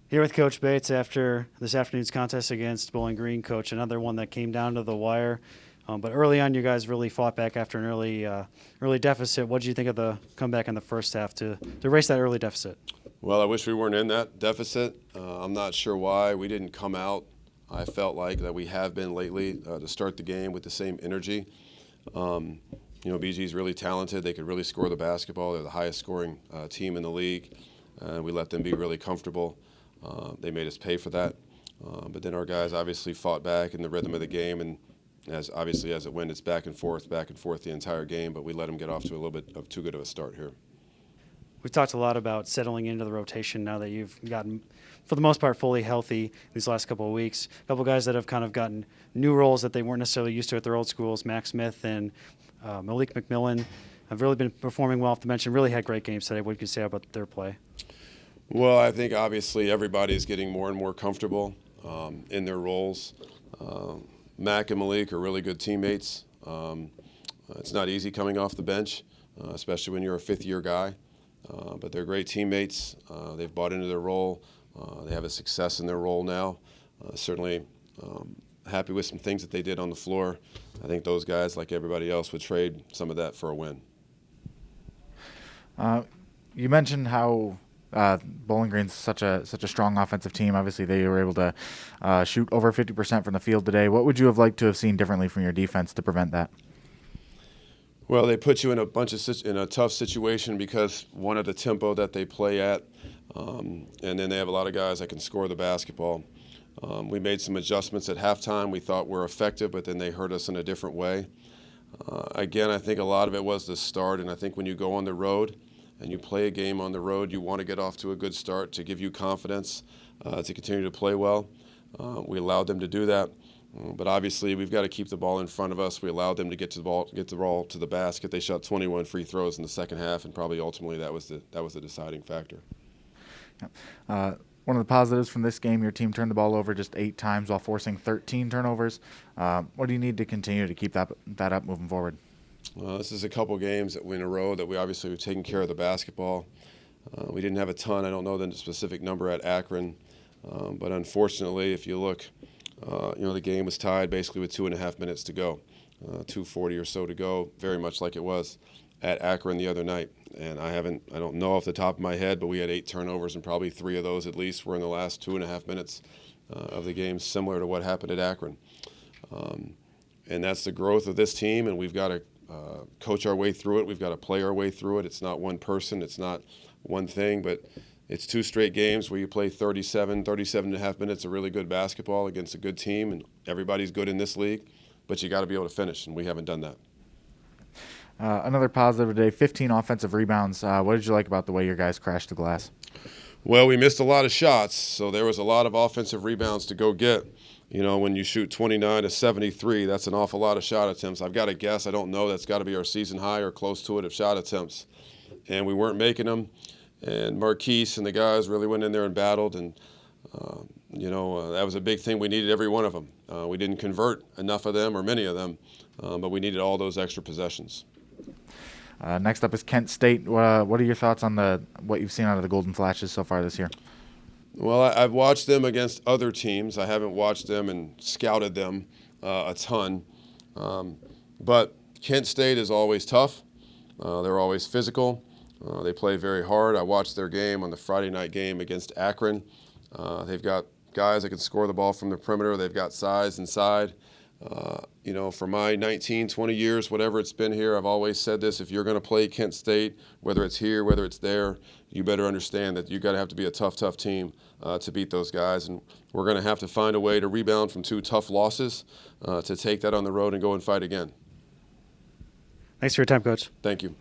Here with Coach Bates after this afternoon's contest against Bowling Green. Coach, another one that came down to the wire. But early on, you guys really fought back after an early deficit. What did you think of the comeback in the first half to erase that early deficit? Well, I wish we weren't in that deficit. I'm not sure why we didn't come out. I felt like that we have been lately to start the game with the same energy. BG's really talented. They could really score the basketball. They're the highest scoring team in the league. We let them be really comfortable. They made us pay for that. But then our guys obviously fought back in the rhythm of the game, and as it went, it's back and forth the entire game, but we let them get off to a little bit of too good of a start here. We've talked a lot about settling into the rotation now that you've gotten, for the most part, fully healthy these last couple of weeks. A couple of guys that have kind of gotten new roles that they weren't necessarily used to at their old schools, Max Smith and Malik Macmillan, have really been performing well off the bench and really had great games today. What can you say about their play? Well, I think obviously everybody's getting more and more comfortable in their roles. Mac and Malik are really good teammates. It's not easy coming off the bench, especially when you're a fifth-year guy. But they're great teammates. They've bought into their role. They have a success in their role now. Certainly happy with some things that they did on the floor. I think those guys, like everybody else, would trade some of that for a win. You mentioned how Bowling Green's such a strong offensive team. Obviously, they were able to shoot over 50% from the field today. What would you have liked to have seen differently from your defense to prevent that? Well, they put you in a tough situation because one of the tempo that they play at, and then they have a lot of guys that can score the basketball. We made some adjustments at halftime we thought were effective, but then they hurt us in a different way. Again, I think a lot of it was the start, and I think when you go on the road and you play a game on the road, you want to get off to a good start to give you confidence to continue to play well. We allowed them to do that. But obviously, we've got to keep the ball in front of us. We allowed them to get the ball to the basket. They shot 21 free throws in the second half, and probably ultimately that was the deciding factor. One of the positives from this game, your team turned the ball over just 8 times while forcing 13 turnovers. What do you need to continue to keep that up moving forward? This is a couple games in a row that we've taken care of the basketball. We didn't have a ton. I don't know the specific number at Akron, but unfortunately, if you look. The game was tied basically with 2.5 minutes to go, 2:40 or so to go, very much like it was at Akron the other night. And I don't know off the top of my head, but we had 8 turnovers, and probably 3 of those at least were in the last 2.5 minutes of the game, similar to what happened at Akron. And that's the growth of this team, and we've got to coach our way through it. We've got to play our way through it. It's not one person. It's not one thing, but it's 2 straight games where you play 37 and a half minutes of really good basketball against a good team, and everybody's good in this league, but you got to be able to finish, and we haven't done that. Another positive today, 15 offensive rebounds. What did you like about the way your guys crashed the glass? Well, we missed a lot of shots, so there was a lot of offensive rebounds to go get. When you shoot 29 to 73, that's an awful lot of shot attempts. I've got to guess, I don't know, that's got to be our season high or close to it of shot attempts. And we weren't making them. And Marquise and the guys really went in there and battled, and that was a big thing. We needed every one of them. We didn't convert enough of them or many of them, but we needed all those extra possessions. Next up is Kent State. What are your thoughts on what you've seen out of the Golden Flashes so far this year? Well, I've watched them against other teams. I haven't watched them and scouted them a ton. But Kent State is always tough. They're always physical. They play very hard. I watched their game on the Friday night game against Akron. They've got guys that can score the ball from the perimeter. They've got size inside. For my 19, 20 years, whatever it's been here, I've always said this: if you're going to play Kent State, whether it's here, whether it's there, you better understand that you've got to have to be a tough team to beat those guys. And we're going to have to find a way to rebound from 2 tough losses to take that on the road and go and fight again. Thanks for your time, Coach. Thank you.